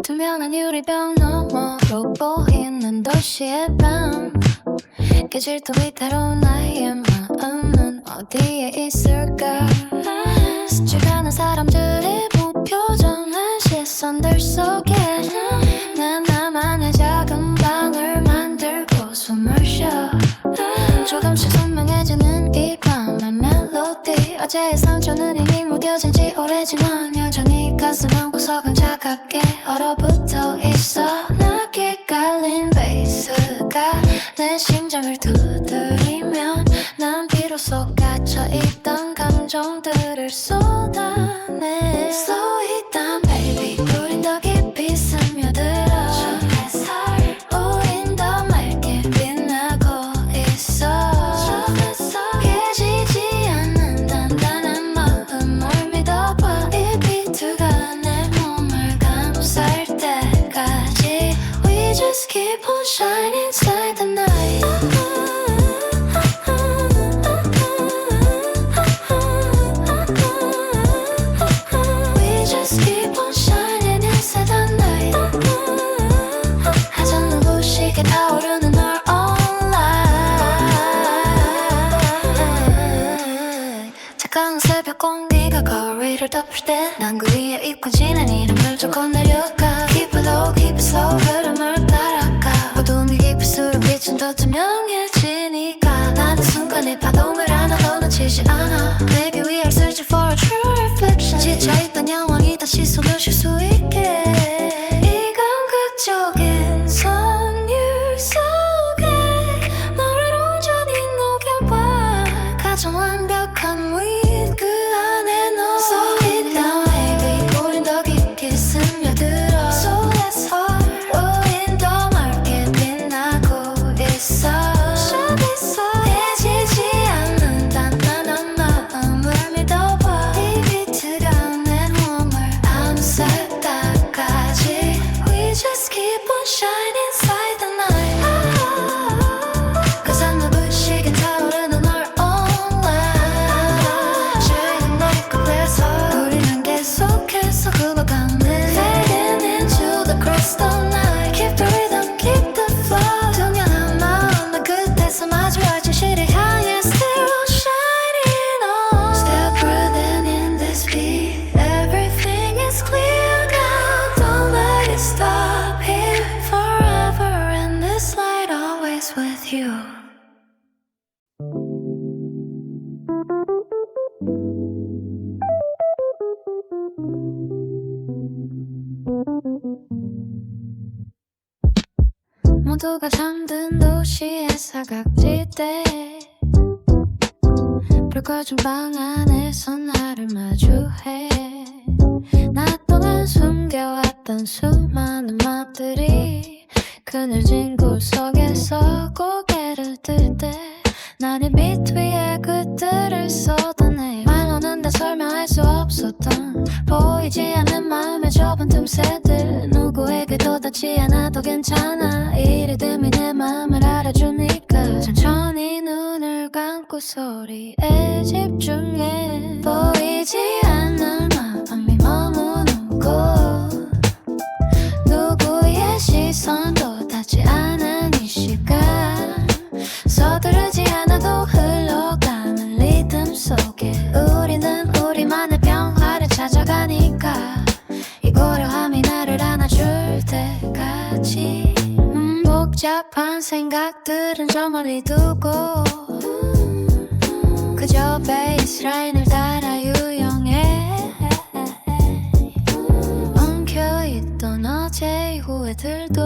투명한 유리병 너머로 보이는 도시의 밤 깨질 터 위태로운 나의 마음은 어디에 있을까. 스쳐가는 사람들의 무표정한 시선들 속에 난 나만의 작은 방을 만들고 숨을 쉬어. 조금씩 선명해지는 이 밤의 멜로디. 어제의 상처는 이미 무뎌진 지 오래지만 여전히 가슴 한구석은 차갑게 얼어붙어 있어. 낮게 깔린 베이스가 내 심장을 두드리면 난 비로소 갇혀있던 감정들을 쏟아내. Slow it down baby. 우린 더 깊이 스며들어. 우린 더 맑게 빛나고 있어. 깨지지 않는 단단한 마음을 믿어봐. 이 비트가 내 몸을 감쌀 때까지 We just keep on shining inside the night. We just keep on shining inside the night. 하얀 눈부시게 타오르는 널 all night. 차가운 새벽 공기가 거리를 덮을 때 난 그 위에 입고 지난 이름을 적어 내려가. Keep it low, keep it slow. 흐름을 따라가. 어둠이 깊을수록 빛은 더 투명해지니까 나는 순간의 파동을 하나도 놓치지 않아. 내게 we are searching for a true reflection. 지쳐있던 영혼이 다시 손을 쉴 수 있게. 이 감각적인 선율 속에 너를 온전히 녹여봐. 가장 완벽한 with 그 안에 너. Slow it down baby. 우린 더 깊게 스며들어. So let's fall. 우린 더 맑게 빛나고 있어. 깨지지 않는 단단한 마음을 믿어봐. 이 비트가 내 몸을 감쌀 때까지 We just keep on shining inside the night. 가장 눈부시게 타오르는 널 all night. Shining like a blessing. 우리는 계속해서 굽어가는 Fading into the crystal night. Keep the rhythm, keep the flow. 투명한 마음의 끝에서 마주할 진실을 향해 Still shining on. Still breathing in this beat. Everything is clear now. Don't let it stop here. Forever in this light, always with you. 모두가 잠든 도시의 사각지대. 불 꺼진 방 안에서 나를 마주해. 낮 동안 숨겨왔던 수많은 맘들이 그늘진 구석에서 고개를 들 때 난 이 빛 위에 글들을 쏟아내. 말로는 다 설명할 수 없었던 보이지 않는 마음의 좁은 틈새들. 누구에게도 닿지 않아도 괜찮아. 이 리듬이 내 마음을 알아주니까 천천히 눈을 감고 소리에 집중해. 보이지 않는 마음이 머무는 곳. 누구의 시선도 닿지 않은 이 시간. 서두르지 않아도 흘러가는 리듬 속에 우리는 우리만의 평화를 찾아가니까. 이 고요함이 나를 안아줄 때까지. 복잡한 생각들은 저 멀리 두고 그저 베이스라인을 따라 유영해. 엉켜있던 어제의 후회들도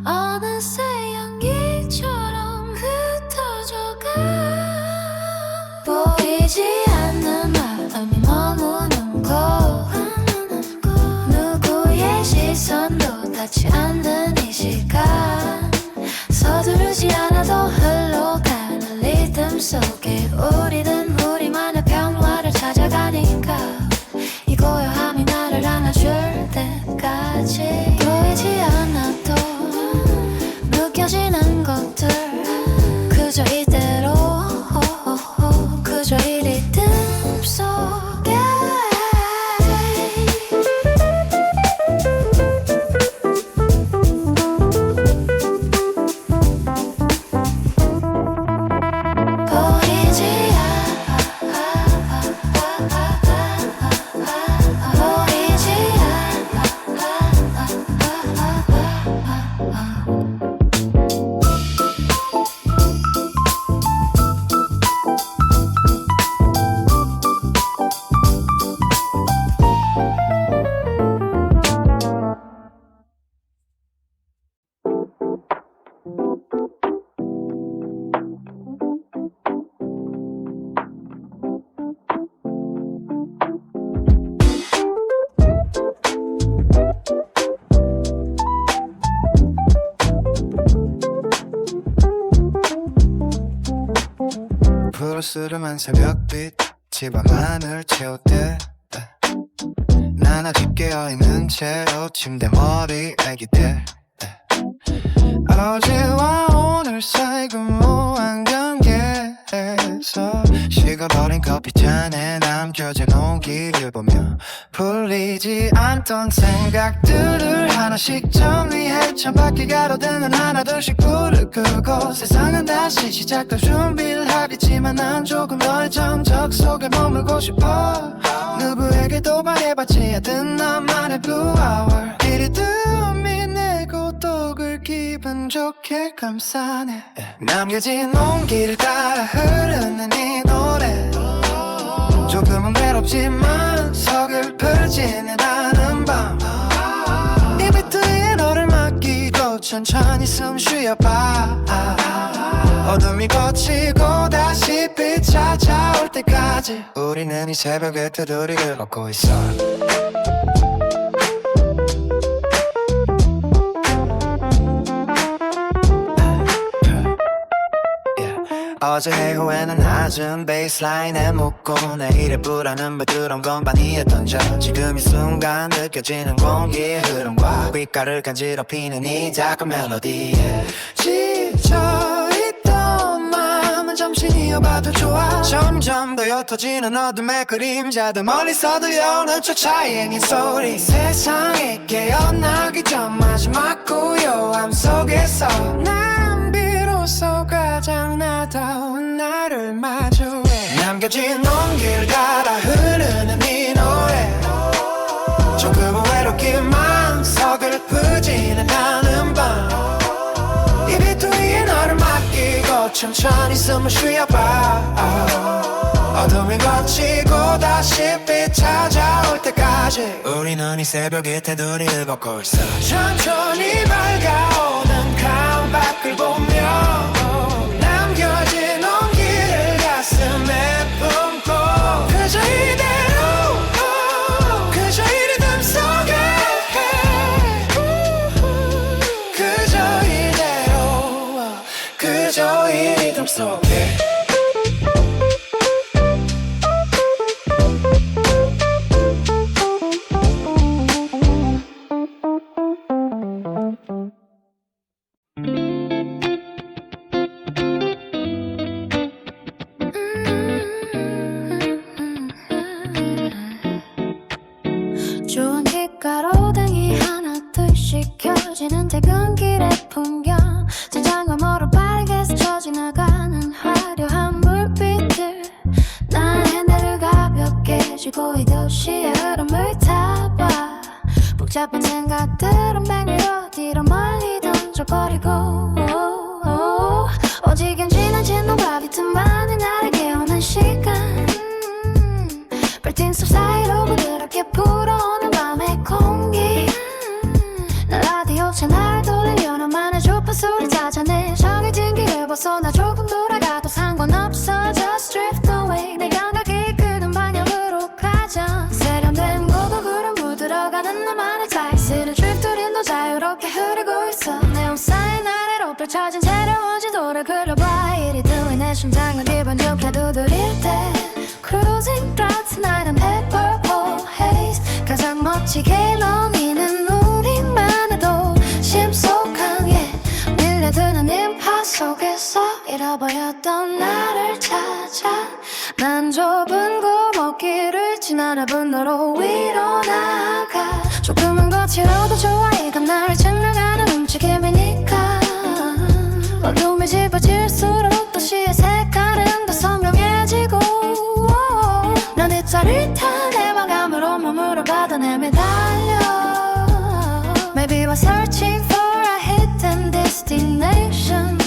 어느새 연기처럼 흩어져가. 보이지 않는 마음이 머무는 곳. 누구의 시선도 닿지 않는 이 시간. 서두르지 않아도 흘러가는 리듬 속에 우리는 우리만의 평화를 찾아가니까. 이 고요함이 나를 안아줄 때까지. 보이지 않아도 느껴지는 것들. 푸르스름한 새벽빛 집안만을 채울 때 난 아직 깨어있는 채로 침대 머리 애기들 어제와 오늘 사이 근무한 관계에서 식어버린 커피잔에 남겨진 온기를 보며 풀리지 않던 생각들을 하나씩 정리해 창밖에 가로등은 하나둘씩 불을 끄고 세상은 다시 시작될 준비를 하겠지만 난 조금 너의 정적 속에 머물고 싶어 누구에게도 말해봤지 않던 나만의 blue hour 이리 뜸이 내 고독을 기분 좋게 감싸네 남겨진 온기를 따라 흐르는 이 노래 조금은 외롭지만 서글프지는 않은 밤 입 뒤에 너를 맡기고 천천히 숨 쉬어봐 어둠이 걷히고 다시 빛 찾아올 때까지 우리는 이 새벽에 테두리를 걷고 있어 어제 해후에는 낮은 베이스라인에 묻고 내일의 불안은 부드러운 건반위에 던져 지금 이 순간 느껴지는 공기의 흐름과 귓가를 간지럽히는 이 작은 멜로디에 지쳐있던 마음은 잠시 이어봐도 좋아 점점 더 옅어지는 어둠의 그림자들 멀리서도 여는 쫓아의 네 소리 세상에 깨어나기 전 마지막 고요함 속에서 난 비로소 가장 나다운 나를 마주해 남겨진 온길 따라 흐르는 이 노래 조금은 외롭기만 서글프지는 않은 밤 이 빛 위에 너를 맡기고 천천히 숨을 쉬어봐 어둠이 걷히고 다시 빛 찾아올 때까지 우리는 이 새벽의 테두리를 걷고 있어 천천히 밝아오는 강밖을 보며 남겨진 온기를 가슴에 품고 그저 이대로 그저 이 리듬 속에 그저 이대로 그저 이 리듬 속에 좋은 귓가로등이 하나둘씩 켜지는 퇴근길의 풍경 자전거모로 빠르게 스쳐 지나가는 화려한 불빛들 난 핸들을 가볍게 쥐고 이 도시의 흐름을 타봐 복잡한 생각들은 맹을 어디로 멀리 던져버리고 오직은 지나친 노바비 틈만에 나를 깨우는 시간 불틴 숲 사이로 부드럽게 불어오는 밤의 공기 난 라디오 채널 돌리려 너만의 주파수를 찾아내 정해진 길을 벗어나 조금 돌아가도 상관없어 Just drift away 내 감각이 이끄는 방향으로 가자 세련된 고도구름 묻어가는 나만의 타이스는 드리프트린도 자유롭게 흐르고 있어 네온 사인 아래로 펼쳐진 새로운 지도를 그려봐 이리 뜨인 내 심장을 기분 좋게 두드릴 때 Cruising through tonight I'm head purple haze 가장 멋지게 넘이는 우리만 해도 심속하게 밀려드는 인파 속에서 잃어버렸던 나를 찾아 난 좁은 골목길을 지나 넓은 도로 위로 나가 조금은 거칠어도 좋아 이건 나를 증명하는 움직임이니까 어둠이 짚어질수록 도시의 색깔은 더 선명해지고 난 뒷자리를 탄 내 마감으로 몸으로 걷어내 매달려 Maybe we're searching for a hidden destination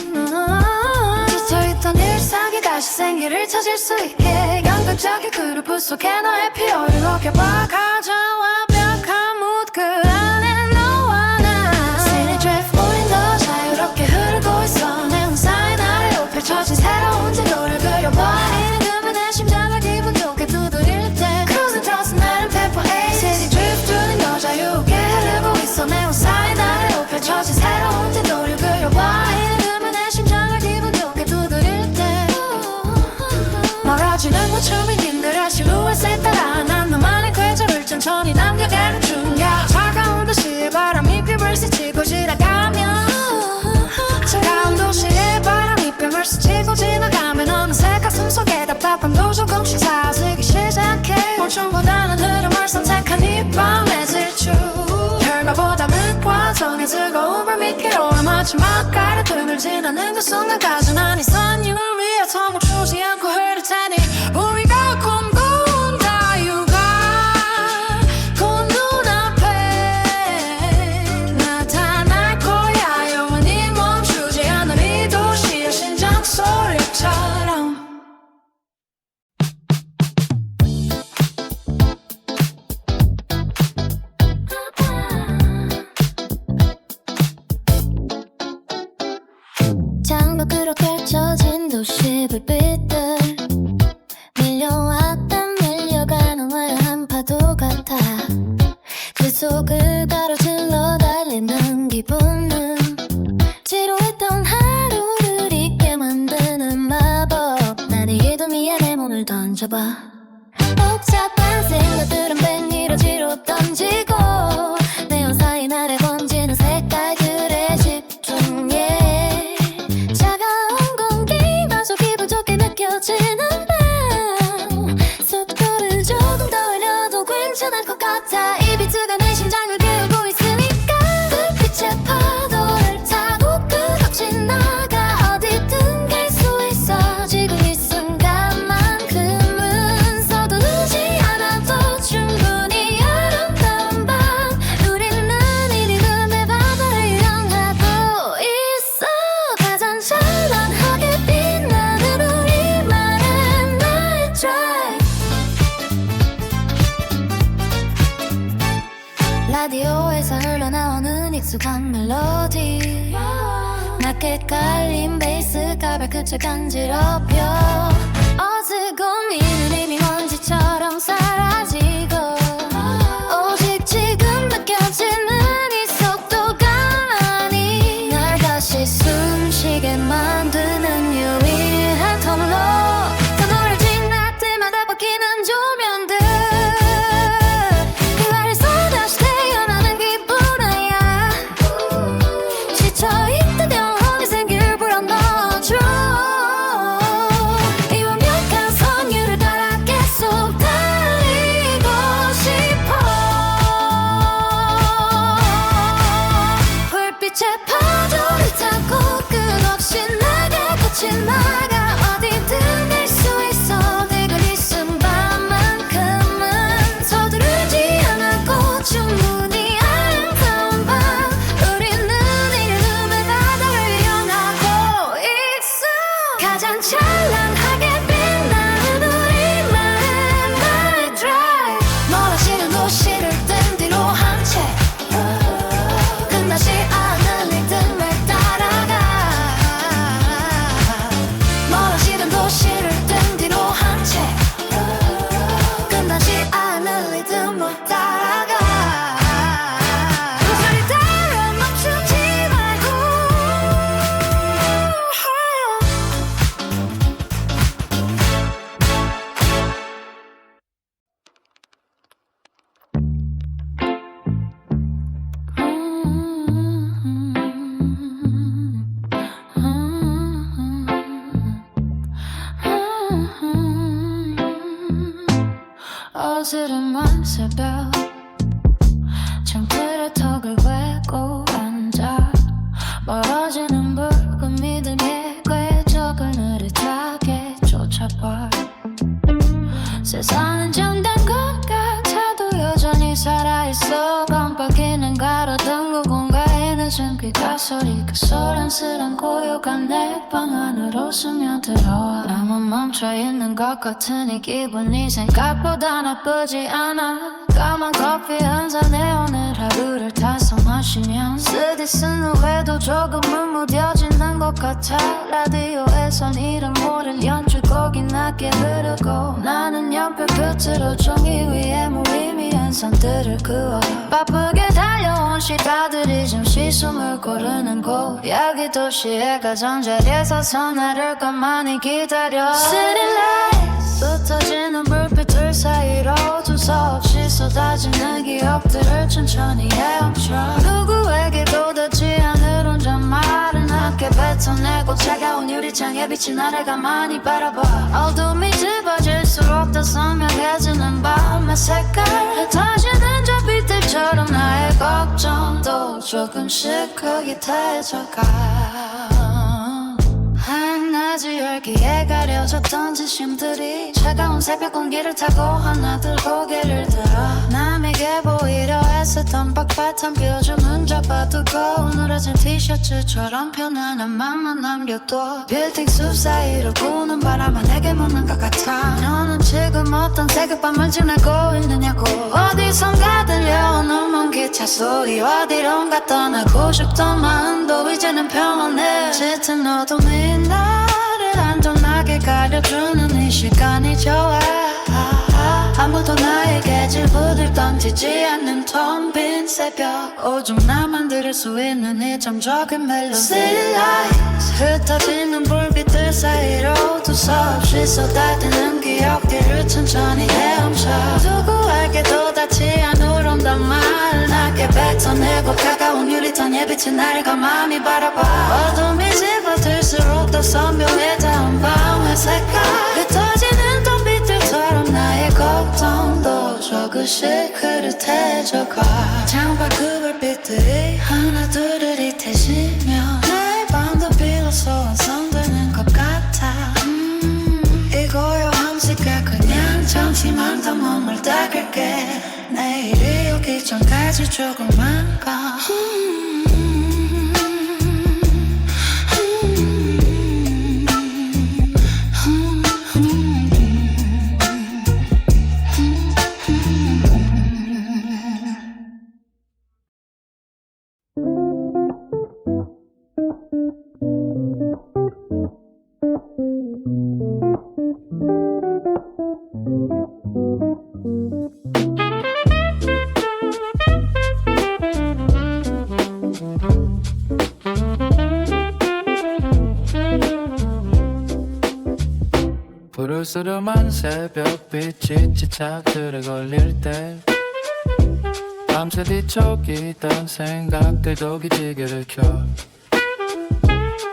지쳐있던 일상이 다시 생기를 찾을 수 있게 양극적인 그루프 속에 너의 피어를 녹여봐 가져와 벽한 무드 그 안에 너와 나 City drift 우린 더 자유롭게 흐르고 있어 네온 사인 아래로 펼쳐진 새로운 지도를 그려봐 이름은 내 심장을 기분 좋게 두드릴 때 Cruising through 나름 tempo haze City drift 우린 더 자유롭게 흐르고 있어 네온 사인 아래로 펼쳐진 새로운 지도를 그려봐 이름은 내 심장을 기분 좋게 두드릴 때 대충보다는 흐름을 선택한 이 밤의 질주 결과보다는 과정의 즐거움을 믿기로 마지막 가르등을 지나는 그 순간까지 난 이 선율 위에 더 멈추지 않고 흐를 테니 우리가 꿈꾼 자유가 곧 눈앞에 나타날 거야 영원히 멈추지 않는 이 도시의 심장 소리처럼 창밖으로 펼쳐진 도시 불빛들 밀려왔다 밀려가는 화려한 파도 같아 그 속을 가로질러 달리는 기분은 지루했던 하루를 잊게 만드는 마법 난 이 기도미에 내 몸을 던져봐 복잡한 생각들은 뱅이러지로 던지고 내온 사이 날에 번지는 색깔들에 집중해 차가운 공기마저 기분 좋게 느껴지는 밤 속도를 조금 더 올려도 괜찮을 것 같아 이 비트가 내 심장을 깨우고 있으니까 불빛의 파도를 타고 끝없이 나가 어디든 갈 수 있어 지금 이 순간만큼은 서두르지 않아도 충분히 아름다운 밤 우리는 이 리듬의 바다를 향하고 있어 가장 찬란하게 빛나는 우리만의 night drive 라디오에서 흘러나오는 익숙한 멜로디 낮게 깔린 베이스가 발끝을 간지럽혀 어스고 미는 이미 먼지처럼 사라지고 오직 지금 느껴지는 이 속도가만이 날 다시 숨쉬게 만드는 유일한 통로 터널을 지날 때마다 바뀌는 조명들 그 아래서 다시 태어나는 기분이야 지쳐있던 영혼이 생기를 불어넣어줘 이 완벽한 선율을 따라 계속 달리고 싶어 불빛의 파도를 타고 끝없이 나가 끝이 나가 어디든 갈 수 있어 내가 이 순간만큼은 서두르지 않았고 충분히 아름다운 밤 우리는 이름의 바다를 향하고 있어 가장 찬란하게 빛나는 우리만의 night drive 멀어지는 도시를 뜬 뒤로 한 채 끝나지 않은 리듬을 따라가 멀어지는 도시를 뜬 뒤로 한 채 끝나지 않은 리듬을 따라가 소리 따라 멈추지 말고 어스름한 새벽 창틀의 턱을 꿰고 앉아 멀어지는 붉은 믿음의 궤적을 느릿하게 쫓아봐 세상은 정된 것 같아도 여전히 살아있어 깜빡이는 가로등 누군가의 늦은 귀가 소리 그 소란스런 고요한 내 방 안으로 스며들어와 나만 멈춰있는 것 같은 이 기분이 생각보다 나쁘지 않아 까만 커피 한 잔에 오늘 하루를 타서 마시면 쓰디쓴 후회도 조금은 무뎌지는 것 같아 라디오에선 이름 모를 연주곡이 낮게 흐르고 나는 연필 끝으로 종이 위에 무의미한 선들을 그어 바쁘게 달려온 시가들이 잠시 숨을 고르는 곳 여기 도시의 가장자리에서 나를 가만히 기다려 City lights 흩어지는 불빛들 사이로 두서없이 쏟아지는 기억들을 천천히 헤엄쳐 누구에게도 닿지 않을 혼잣말은 낮게 뱉어내고 차가운 유리창에 비친 나를 가만히 바라봐 어둠이 짙어질수록 더 선명해지는 밤의 색깔 흩어지는 저 빛들처럼 나의 걱정도 조금씩 크게 태져가 한낮의 열기에 가려졌던 지심들이 차가운 새벽 공기를 타고 하나둘 고개를 들어 남에게 보이려 애쓰던 빡빡한 표정은 잡아두고 누러진 티셔츠처럼 편안한 맘만 남겨둬 빌딩 숲 사이를 부는 바람은 내게 묻는 것 같아 너는 지금 어떤 새벽밤을 지내고 있느냐고 어디선가 들려오는 먼 기차 소리 어디론가 떠나고 싶던 마음도 이제는 평온해 짙은 어둠이 나를 안전하게 가려주는 이 시간이 좋아 아무도 나에게 질문을 던지지 않는 텅 빈 새벽 오직 나만 들을 수 있는 이 잠적인 멜로디 City lights 흩어지는 불빛들 사이로 두서없이 쏟아지는 기억들을 천천히 헤엄쳐 누구에게도 닿지 않으련단 말 낮게 뱉어내고 가까운 유리창에 비친 나를 가만히 바라봐 어둠이 짙어질수록 더 선명해져 밤의 색깔 흩어지는 빛들처럼 나의 걱정도 조금씩 흐릿해져가 창밖 그 불빛들이 하나둘을 이태시며 나의 밤도 비로소 완성되는 것 같아 이 고요함 시간 그냥 잠시만 더 머물다 갈게 내일이 오기 전까지 조금만 가 푸르스름한 새벽빛이 지착들에 걸릴 때 밤새 뒤척이던 생각들도 기지개를 켜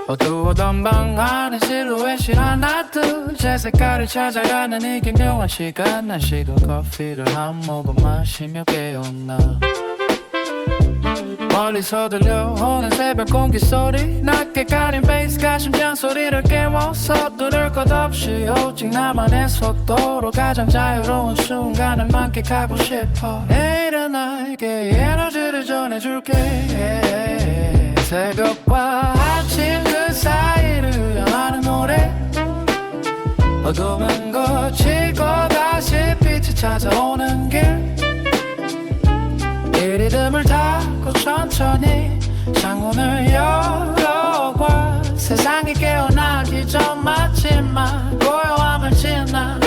어두웠던 방 안에 실루엣이 하나둘 제 색깔을 찾아가는 이 격려한 시간 날씨도 커피를 한 모금 마시며 깨어나 멀리서 들려오는 새벽 공기 소리 낮게 가린 베이스가 심장 소리를 깨워서 뚫을 것 없이 오직 나만의 속도로 가장 자유로운 순간을 만끽하고 싶어 내일은 나에게 에너지를 전해줄게 새벽과 아침 그 사이를 향하는 노래 어둠은 거치고 다시 빛이 찾아오는 길 이 리듬을 타고 천천히 창문을 열어봐 세상이 깨어나기 전 마지막 고요함을 지나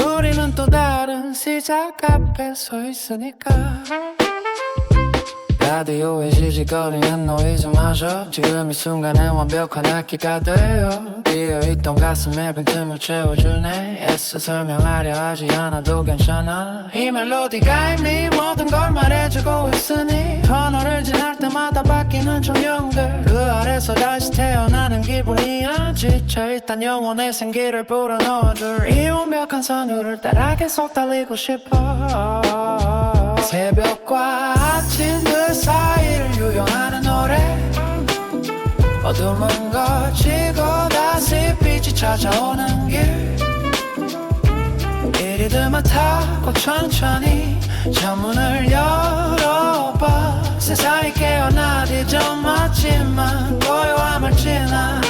우리는 또 다른 시작 앞에 서 있으니까 라디오에 지직거리는 노이즈마저 지금 이 순간은 완벽한 악기가 되어 비어있던 가슴에 빈틈을 채워주네 애써 설명하려 하지 않아도 괜찮아 이 멜로디가 이미 모든 걸 말해주고 있으니 터널을 지날 때마다 바뀌는 조명들 그 아래서 다시 태어나는 기분이야 지쳐있던 영혼의 생기를 불어넣어줄 이 완벽한 선율을 따라 계속 달리고 싶어 새벽과 아침 그 사이를 유영하는 노래 어둠은 거치고 다시 빛이 찾아오는 길 이 리듬을 타고 천천히 창문을 열어봐 세상이 깨어나기 전 마지막 고요함을 지나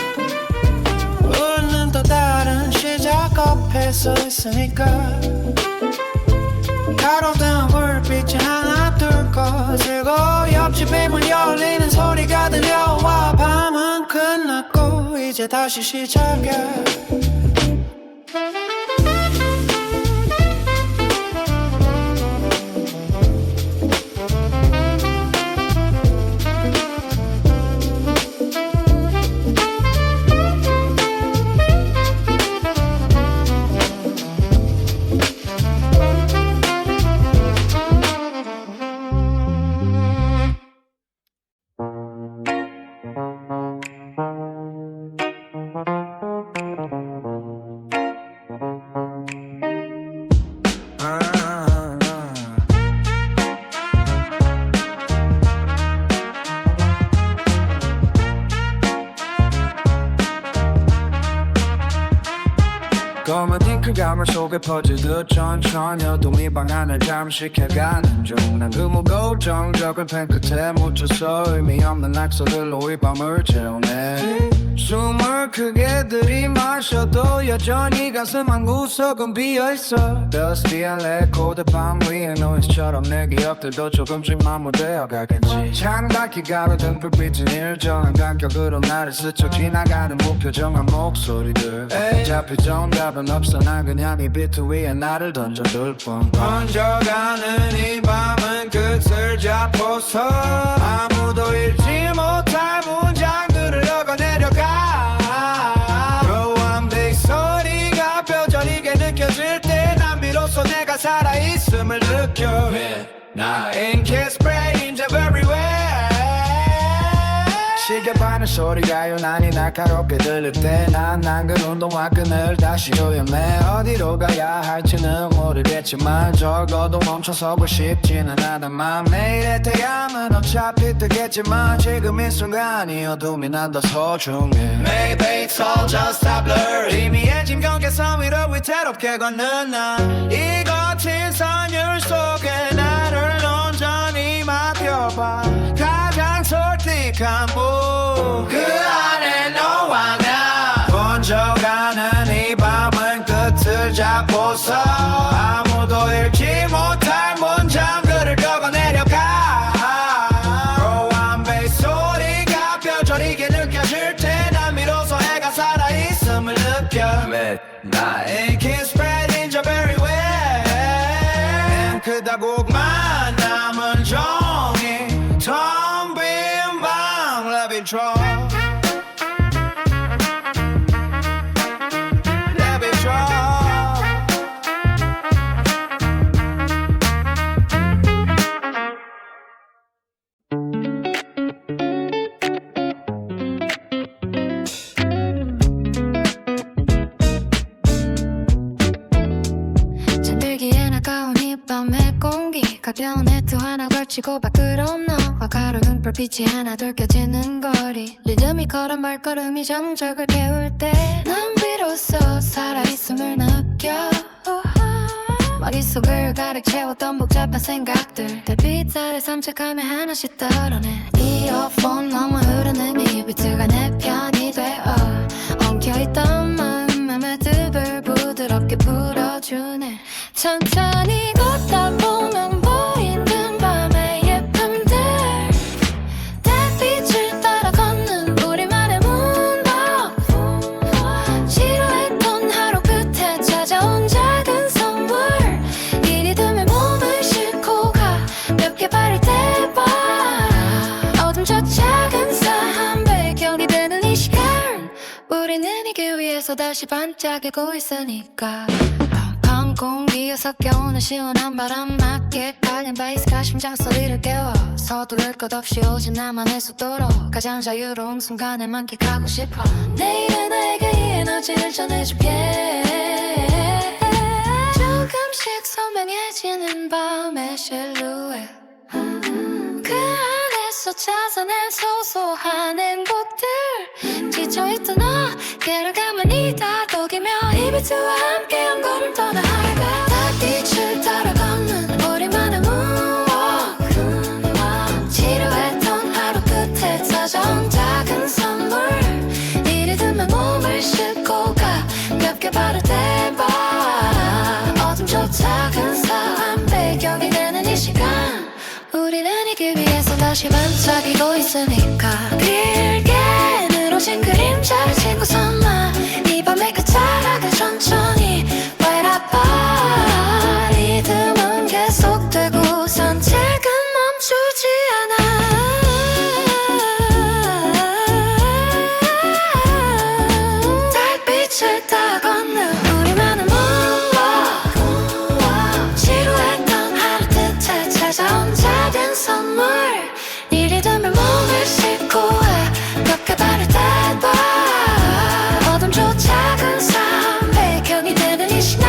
우리는 또 다른 시작 앞에 서 있으니까 가로등 불빛이 하나 둘 꺼지고 옆집에 문 열리는 소리가 들려와 밤은 끝났고 이제 다시 시작이야 검은 잉크 가물 속에 퍼지듯 천천히 어둠이 방 안을 잠식해가는 중 난 그 무거운 정적을 펜 끝에 묻혀서 의미 없는 낙서들로 이 밤을 채우네 숨을 크게 들이마셔도 여전히 가슴 한 구석은 비어있어 더스티한 레코드 밤 위에 노이즈처럼 내 기억들도 조금씩 마모되어 가겠지 창밖이 가로등 불빛은 일정한 간격으로 나를 스쳐 지나가는 무표정한 목소리들 어차피 정답은 없어 난 그냥 이 비트 위에 나를 던져둘 뿐 번져가는 이 밤은 끝을 잡고서 아무도 읽지 못할 문장들을 적어내려가 로한 빅소리가 뼈저리게 느껴질 때 난 비로소 내가 살아있음을 느껴 나인 kiss brains everywhere 시계 바는 소리가 유난히 날카롭게 들릴 때 난 그 운동화 끈을 다시 조여매 어디로 가야 할지는 모르겠지만 적어도 멈춰서고 싶지는 않아만 매일의 태양은 어차피 뜨겠지만 지금 이 순간이 어둠이 난 더 소중해 Maybe it's all just a blur 희미해진 경계선 위로 위태롭게 걷는 난 이 거친 선율 속에 나를 온전히 맡겨봐 가장 솔직한 그 안에 너와 나 번져가는 이 밤은 끝을 잡고서 아무도 읽지 못할 문장들을 적어내려가 로한 베이스 소리가 뼈저리게 느껴질 때 난 비로소 애가 살아있음을 느껴 나의 kiss spreading job everywhere 크다고만 남은 종이 텅 빈 방 Let it draw Let it draw 잠들기엔 아까운 이 밤의 공기 가벼운 해투 하나 걸치고 밖으로 나와 가로 등불빛이 하나 둘 켜지는 거리 리듬이 걸은 발걸음이 정적을 깨울 때 난 비로소 살아있음을 느껴 머릿속을 가득 채웠던 복잡한 생각들 달빛 아래 산책하며 하나씩 떨어내 이어폰 너머 흐르는 이 비트가 내 편이 되어 엉켜있던 마음의 매듭을 부드럽게 풀어주네 천천히 걷다 보면 보이는 밤의 예쁨들 달빛을 따라 걷는 우리만의 문법 지루했던 하루 끝에 찾아온 작은 선물 이 리듬에 몸을 싣고 가볍게 발을 떼봐 어둠 저 작은 싸한 배경이 되는 이 시간 우리는 이 길 위에서 다시 반짝이고 있으니까 밤 공기에 섞여오는 시원한 바람 맞게 깔린 베이스가 심장 소리를 깨워 서두를 것 없이 오직 나만의 속도로 가장 자유로운 순간에 만끽하고 싶어 내일은 나에게 이 에너지를 전해줄게 조금씩 선명해지는 밤의 실루엣 그 안에서 찾아낸 소소한 행복들 지쳐있던 어깨를 가만히 다독이며 이 비트와 함께 한 걸음 더 나아가 달빛을 따라 걷는 우리만의 moonwalk 지루했던 하루 끝에 찾아온 작은 선물 이 리듬에 몸을 싣고 가볍게 발을 떼봐 어둠 저 작은 싸한 배경이 되는 이 시간 우리는 이 길 위에서 다시 반짝이고 있으니까 길게 늘어진 그림자를 친구 삼아 이 밤의 끝자락을 천천히 바라봐 리듬은 계속되고 산책은 멈추지 않아 달빛을 따라 걷는 우리만의 moonwalk 지루했던 하루 끝에 찾아온 작은 선물 이 리듬에 몸을 싣고 가볍게 발을 떼봐 어둠 저 작은 삶 배경이 되는 이 시간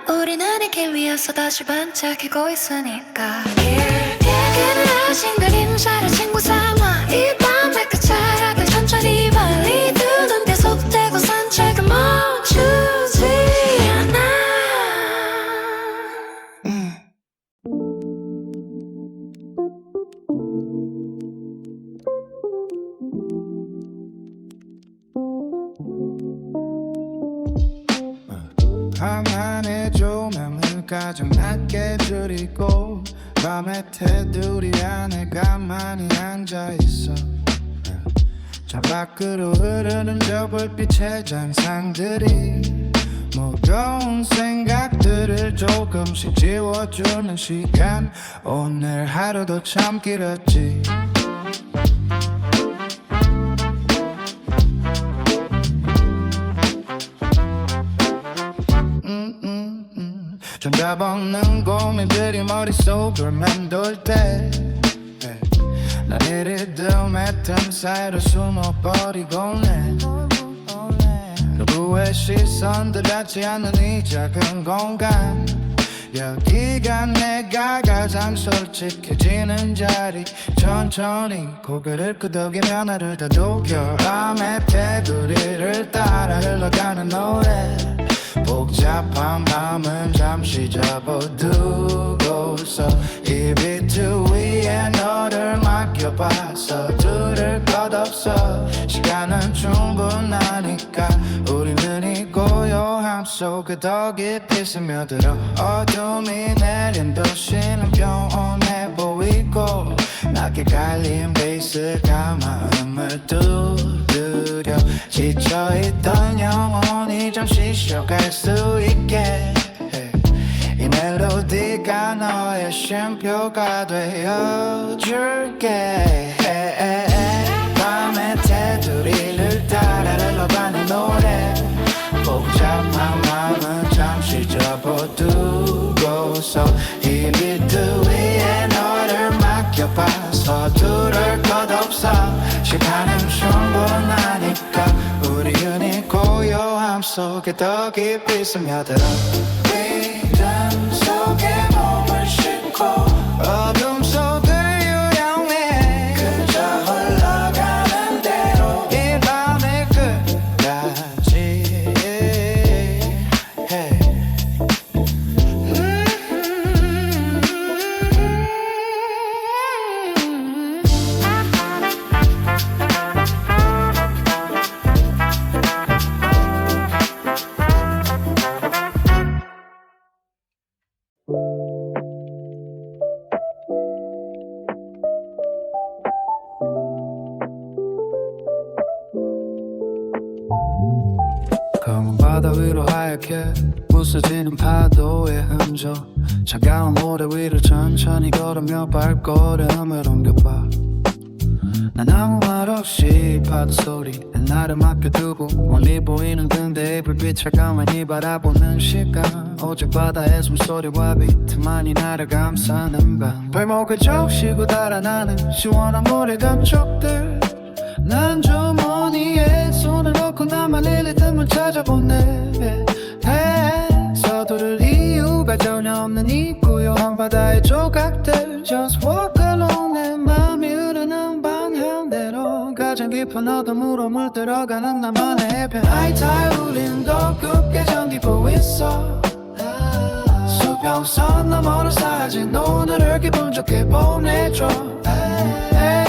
우리는 이 길 위에서 다시 반짝이고 있으니까 길게 늘어진 그림자를 친구 삼아 이 밤의 끝자락을 천천히 봐 리듬은 계속되고 산책은 멈추지 밤하늘 조명을 가장 낮게 줄이고 밤에 테두리 안에 가만히 앉아있어. 저 밖으로 흐르는 저 불빛의 잔상들이 무거운 생각들을 조금씩 지워주는 시간. 오늘 하루도 참 길었지. 전잡없는 고민들이 머릿속을 맴돌 때 난 이리듬의 틈 사이로 숨어버리곤 해. 누구의 시선도 닿지 않는 이 작은 공간, 여기가 내가 가장 솔직해지는 자리. 천천히 고개를 끄덕이며 나를 다독여. 밤의 테두리를 따라 흘러가는 노래. 복잡한 밤은 잠시 접어두고서 이 비트 위에 너를 맡겨봐서 들을 것 없어. 시간은 충분하니까 우리는 이 고요함 속에 더 깊이 스며들어. 어둠이 내린 도시는 평온해 보이고 낮게 갈린 베이스가 마음을 두드려. 지쳐있던 영혼이 잠시 쉬어갈 수 있게 이 멜로디가 너의 쉼표가 되어줄게. 밤의 테두리를 따라 흘러가는 노래. 복잡한 마음은 잠시 접어두고서 이 비트 위에 너를 맡겨봐서 들을 것 없어. 시간은 충분하니까 우리는 이 고요함 속에 더 깊이 스며들어. 리듬 속에 몸을 싣고 어둠 속을 유영해. 그저 흘러가는 대로 이 밤의 끝까지. 검은 바다 위로 하얗게 부서지는 파도의 흔적. 차가운 모래 위를 천천히 걸으며 발걸음을 옮겨봐. 난 아무 말 없이 파도 소리에 나를 맡겨두고 멀리 보이는 등대의 불빛을 가만히 바라보는 시간. 오직 바다의 숨소리와 비트만이 나를 감싸는 밤. 발목을 적시고 달아나는 시원한 모래 감촉들. 난 주머니에 손을 넣고 나만 리듬을 찾아보네. 서두를 이유가 전혀 없는 이 고요한 바다의 조각들. Just walk alone. 내 맘이 흐르는 방향대로 가장 깊은 어둠으로 물들어가는 나만의 해변. 하이타이 우린 더 깊게 잠기고 있어. 수평선 너머로 사라진 오늘을 기분 좋게 보내줘.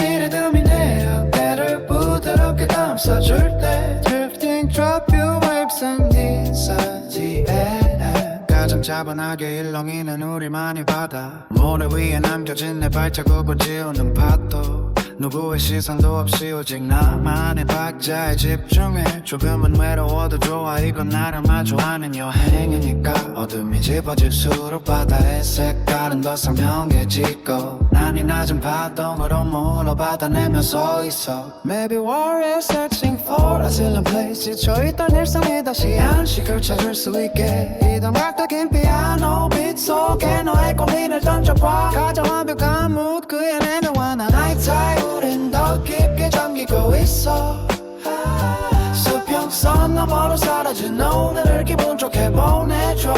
이 리듬이 내 어깨를 부드럽게 감싸줄 때 Drifting drop your waves and inside the air. 가장 차분하게 일렁이는 우리만의 바다. 모래 위에 남겨진 내 발자국을 지우는 파도. 누구의 시선도 없이 오직 나만의 박자에 집중해. 조금은 외로워도 좋아. 이건 나를 마주하는 여행이니까. 어둠이 짚어질수록 바다의 색깔은 더 선명해지고 난 이 낮은 파동으로 물어 받아내며 서 있어. Maybe we're searching for a silent place. 지쳐있던 일상이 다시 안식을 찾을 수 있게. 이던 각적인 피아노 빛 속에 너의 고민을 던져봐. 가장 완벽한 mood 그의 내면과 난 나이타이 우린 더 깊게 잠기고 있어. 수평선 너머로 사라진 오늘을 기분 좋게 보내줘.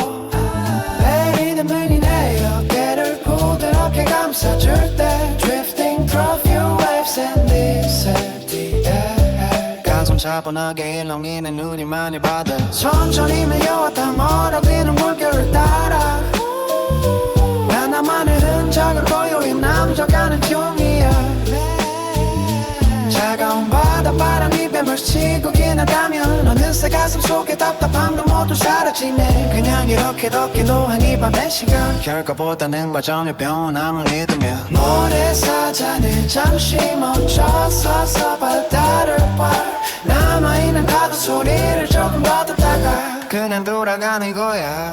리듬은 내 어깨를 부드럽게 감싸줄 때 Drifting through your waves and this empty air. 가슴 차분하게 일렁이는 우리만의 바다. 천천히 밀려왔다 멀어지는 물결을 따라 난 나만의 흔적을 고요히 남겨가는 중이야. 차가운 바닷바람이 뱀을치고 지나가면 어느새 가슴 속에 답답함도 모두 사라지네. 그냥 이렇게 덥게 노한 이 밤의 시간 결과보다는 과정의 변함을 믿으며 모래사장에 잠시 멈춰서서 바다를 봐. 남아있는 파도 소리를 조금 더 듣다가 그냥 돌아가는 거야.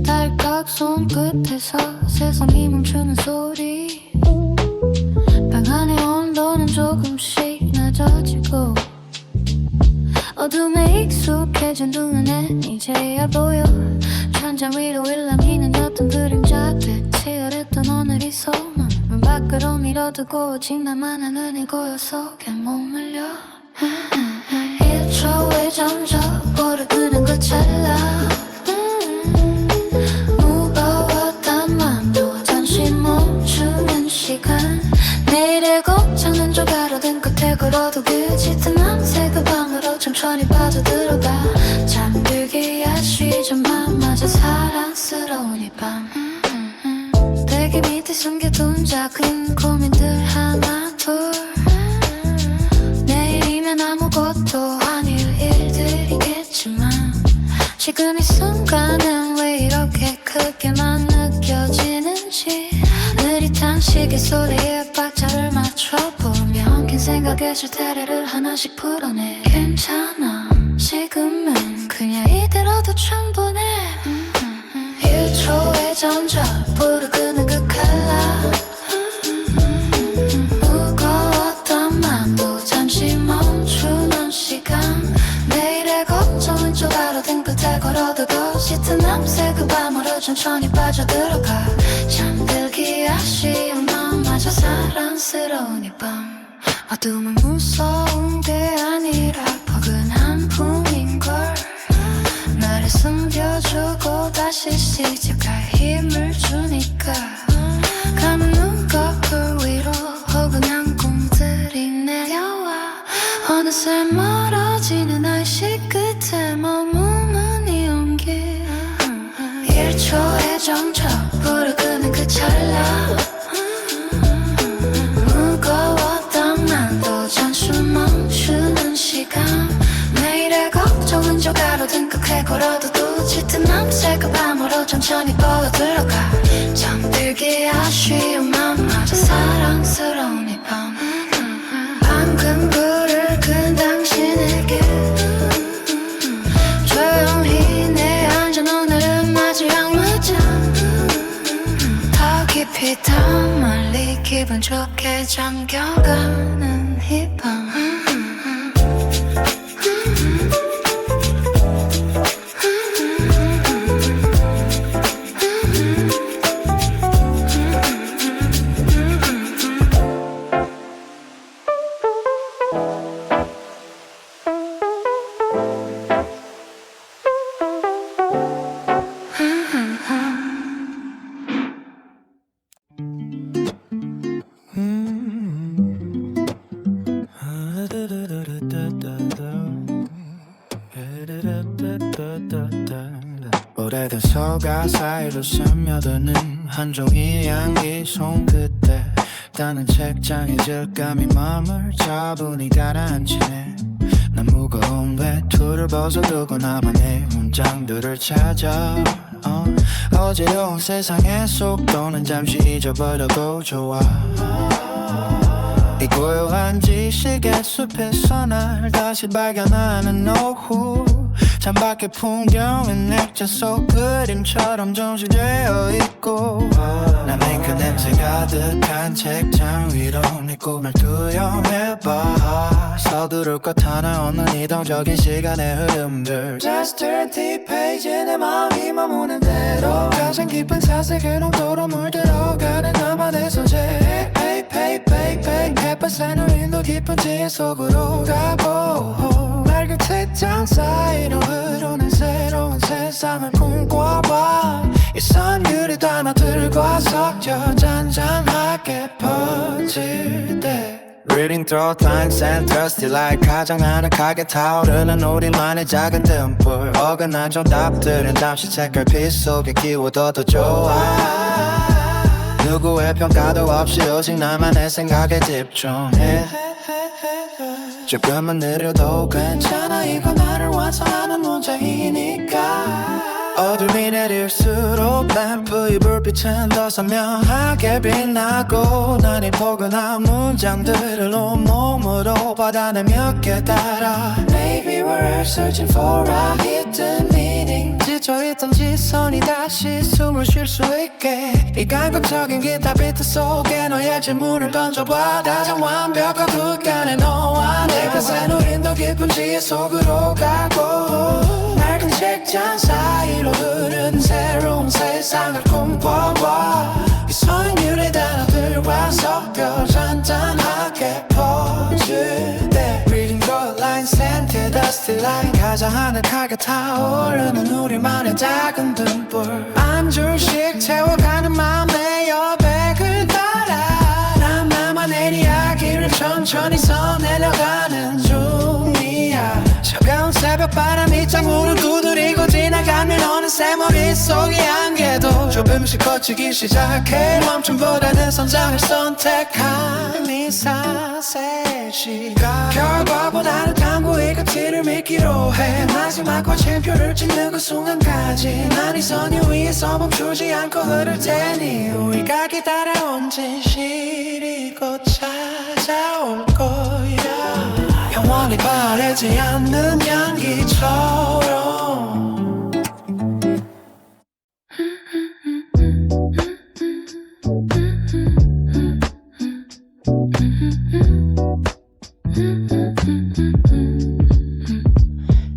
달각 손끝에서 세상이 멈추는 소리. 방 안의 온도는 조금씩 낮아지고 어둠에 익숙해진 두 눈엔 이제야 보여. 천장 위로 일렁이는 어떤 그림자들. 치열했던 오늘이 소문 문 밖으로 밀어두고 오직 나만 하는 이 고요 속에 머물려. 1초에 점점 오르드는 그 찰나. 무거웠던 맘도 잠시 멈추는 시간. 내일의 걱정은 조가로든 끝에 걸어도 그 짙은 밤새 그 방으로 천천히 빠져들어가. 잠들기 아쉬운 맘마저 사랑스러운 이 밤. 베개 밑에 숨겨둔 작은 고민들 하나 둘. 내일이면 아무것도 아닐 일들이겠지만 지금 이 순간은 왜 이렇게 크게만 느껴지는지. 느릿한 시계 소리에 박자를 맞춰보며 긴 생각에 실타래를 하나씩 풀어내. 괜찮아 지금은 그냥 이대로도 충분해. 1초에 점점 부르끄는 그 칼라. 무거웠던 맘도 잠시 멈추는 시간. 내일의 걱정은 조가로든 끝에 걸어두고 짙은 밤새 그 밤으로 천천히 빠져들어가. 잠들기 아쉬운 마음마저 사랑스러운 이 밤. 어둠은 무서운 게 아니라 포근한 품인걸. 나를 숨겨주고 다시 시작할 힘을 주니까. 감은 눈 거울 위로 포근한 꿈들이 내려와. 어느새 멀어지는 날씨 끝에 머무는 이 온기. 1초에 점점 부르끄는 그 찰나. 무거웠던 맘도 잠시 멈추는 시간. 내일의 걱정은 조가로든 끝에 걸어둬도 짙은 밤새 그 밤으로 천천히 뻗어들어가. 잠들기 아쉬운 맘마저 사랑스러운 이 밤. 방금 불을 끈 당신에게 조용히 내앉은 오늘은 마지막 문장. 더 깊이 더 멀리 기분 좋게 잠겨가는 이 밤. 오래된 서가 사이로 스며드는 한 종이 향기 손끝에 닿는 책장의 질감이 맘을 차분히 가라앉히네. 난 무거운 외투를 벗어두고 나만의 문장들을 찾아. 어지러운 세상의 속도는 잠시 잊어버려도 좋아. 이 고요한 지식의 숲에서 날 다시 발견하는 오후. 창밖의 풍경은 액자 속 그림처럼 정실되어 있고 남의 그 냄새 가득한 책장 위로 내 꿈을 투영해봐. 서두를 것 하나 없는 이동적인 시간의 흐름들. Just turn the page 내 마음이 머무는 대로 가장 깊은 사색의 농도로 물들어가는 나만의 소재. 햇볕에 누린 더 깊은 지혜 속으로 가보. 맑은 책장 사이로 흐르는 새로운 세상을 꿈꿔봐 이 선율이 단어들과 섞여 잔잔하게 퍼질 때 Reading through lines and thirsty like 가장 아늑하게 타오르는 우리만의 작은 등불 어긋난 정답들은 잠시 책갈피 속에 끼워둬도 좋아 누구의 평가도 없이 오직 나만의 생각에 집중해 조금만 느려도 괜찮아 이건 나를 완성하는 문제이니까 어둠이 내릴수록 램프의 불빛은 더 선명하게 빛나고 난 이 포근한 문장들을 온몸으로 받아내며 깨달아 Maybe we're searching for a hidden meaning 지쳐있던 지선이 다시 숨을 쉴 수 있게 이 감각적인 기타 비트 속에 너의 질문을 던져봐 가장 완벽한 국간에 너와 내가 산 우린 더 깊은 지혜 속으로 가고 낡은 책장 사이로 흐르는 새로운 세상을 꿈꿔봐 이 선율의 단어들과 섞여 잔잔하게 퍼질 때 Reading the lines and the dusty line 가장 아늑하게 타오르는 우리만의 작은 등불 한 줄씩 채워가는 맘의 여백을 따라 난 나만의 이야기를 천천히 써내려가는 중이야 차가운 새벽 바람이 창문을 두드리고 지나가면 어느새 머릿속의 안개도 조금씩 거치기 시작해 멈춤보다는 성장을 선택한 이 사세 시간 결과보다는 당구의 가치를 믿기로 해 마지막 거침표를 찍는 그 순간까지 난 이 선유 위에서 멈추지 않고 흐를 테니 우리가 기다려온 진실이 곧 찾아올 거야 영원히 바래지 않는 향기처럼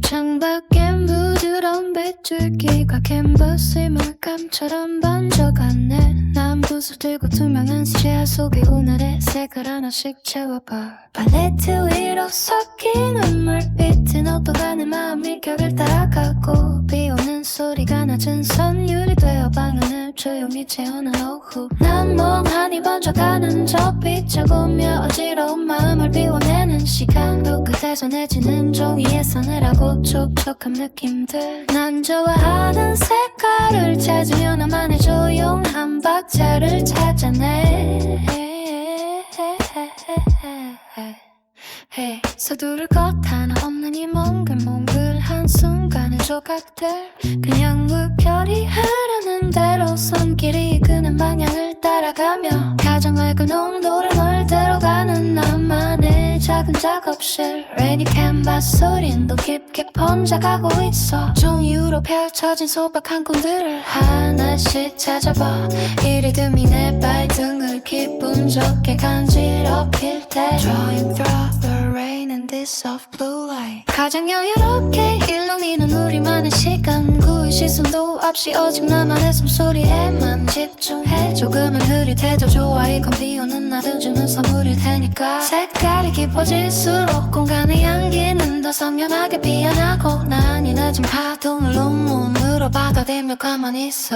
창밖엔 부드러운 빗줄기가 캔버스의 물감처럼 번져가네 난 붓을 들고 투명한 시야 속에 오늘의 색을 하나씩 채워봐 팔레트 위로 섞이는 물빛은 오토가는 마음이 격을 따라가고 비오는 소리가 낮은 선율이 되어 방안을 조용히 채우는 오후 난 멍하니 번져가는 저 빗자국며 어지러운 마음을 비워내는 시간 그 끝에서 내지는 종이에 서늘하고 촉촉한 느낌들 난 좋아하는 색깔을 찾으며 나만의 조용한 박자를 찾아내 서두를 것 하나 없는 이 몽글몽글한 순간의 조각들 그냥 물결이 흐르는 대로 손길이 이끄는 방향을 따라가며 가장 맑은 온도를 멀대로 가는 나만의 작은 작업실 Rainy canvas 소린 더 깊게 번져가고 있어 종이 위로 펼쳐진 소박한 꿈들을 하나씩 찾아봐 이리듬이 내 발등을 기분 좋게 간지럽힐 때 Drawing through the rain and this soft blue light 가장 여유롭게 일렁이는 우리만의 시간 구의 시선도 없이 오직 나만의 숨소리에만 집중해 조금은 흐릿해져 좋아 이건 비오는 나도 주는 선물일 테니까 색깔이 깊어질수록 공간의 향기는 더 선명하게 피어나고 난 이 낮은 파동을 온몸으로 받아들며 가만히 있어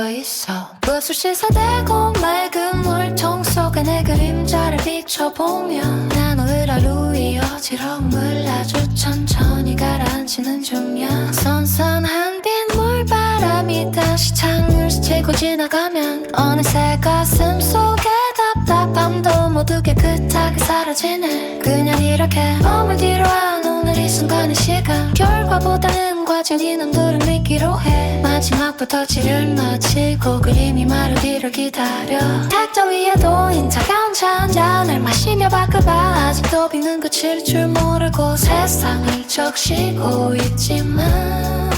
붓을 씻어대고 맑은 물통 속에 내 그림자를 비춰보며 난 오늘 하루 이어지러움을 아주 천천히 가라앉히는 중이야 선선한 빗물바람이 다시 창을 스치고 지나가면 어느새 가슴 속에 답답함도 모두 깨끗하게 사라지네 그냥 이렇게 몸을 뒤로한 오늘 이 순간의 시간 결과보다는 과정이 남들을 믿기로 해 마지막부터 지를 마치고 그림이 마르기를 기다려 탁자 위에 놓인 차가운 차 한 잔을 마시며 밖을 봐 아직도 비는 그칠 줄 모르고 세상을 적시고 있지만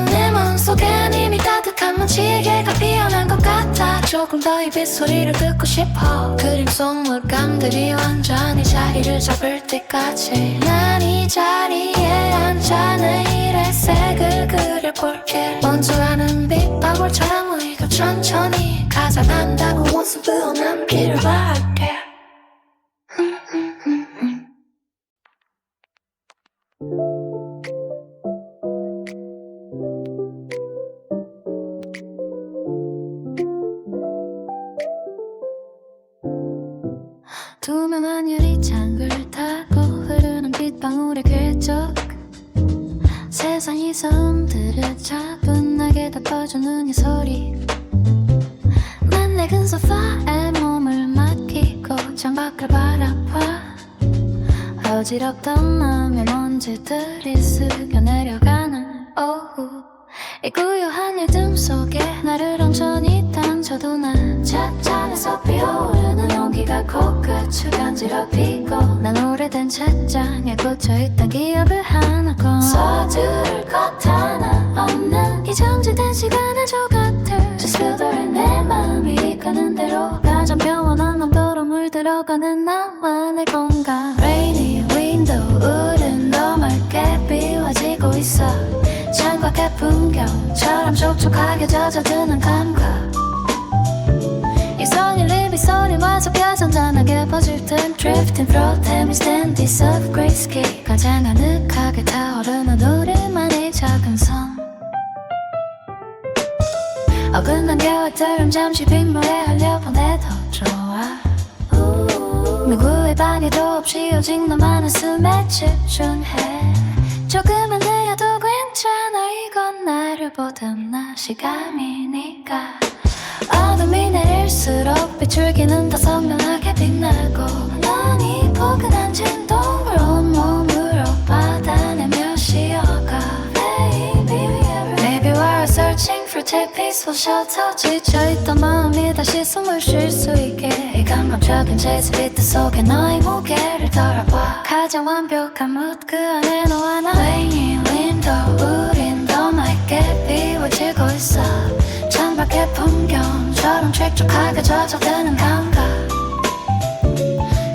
내 마음속엔 이미 따뜻한 먼지개가 피어난 것 같아 조금 더 이 빗소리를 듣고 싶어 그림 속 물감들이 완전히 자리를 잡을 때까지 난 이 자리에 앉아 내일의 색을 그려볼게 원수하는 빗방울처럼 우리가 천천히 가져간다고 모습으로 남기를 바랄게 투명한 유리창을 타고 흐르는 빗방울의 궤적 세상이 손들을 차분하게 덮어주는 이 소리 난 낡은 소파에 몸을 맡기고 창밖을 바라봐 어지럽던 마음의 먼지들이 스며 내려가는 오후 이 고요한 리듬 속에 나를 온전히 던져도 난 찻잔에서 피어오르는 용기가 코끝을 간지럽히고 난 오래된 책장에 꽂혀있던 기억을 하나고 서두를 것 하나 없는 이 정지된 시간의 조각들 Just feel the rain 내 마음이 이끄는 대로 가장 평온한 농도로 물들어가는 나만의 공간 Rainy window 우린 더 맑게 비워지고 있어 창밖의 풍경처럼 촉촉하게 젖어드는 감각 이 손이 립이 소리마저 펴선전하게 퍼질 땐 Drifting through them is then this of grace key 가장 아늑하게 타오르는 우리만의 작은 섬 어긋난 계획들은 잠시 빗물에 흘려보내도 좋아 누구의 방해도 없이 오직 너만의 숨에 집중해 조금은 느려도 괜찮아 이건 나를 보듬나 시간이니까 어둠이 내릴수록 비출기는 더 선명하게 빛나고 난 이 포근한 진동을 온몸으로 받아내며 쉬어가 Maybe we're searching for take peaceful shelter 지쳐있던 마음이 다시 숨을 쉴 수 있게 이 감각적인 재즈 비트 속에 너의 무게를 덜어봐 가장 완벽한 mood 그 안에 너와 나 Rainy window 우린 더 맑게 비워지고 있어 창밖의 풍경처럼 촉촉하게 젖어드는 감각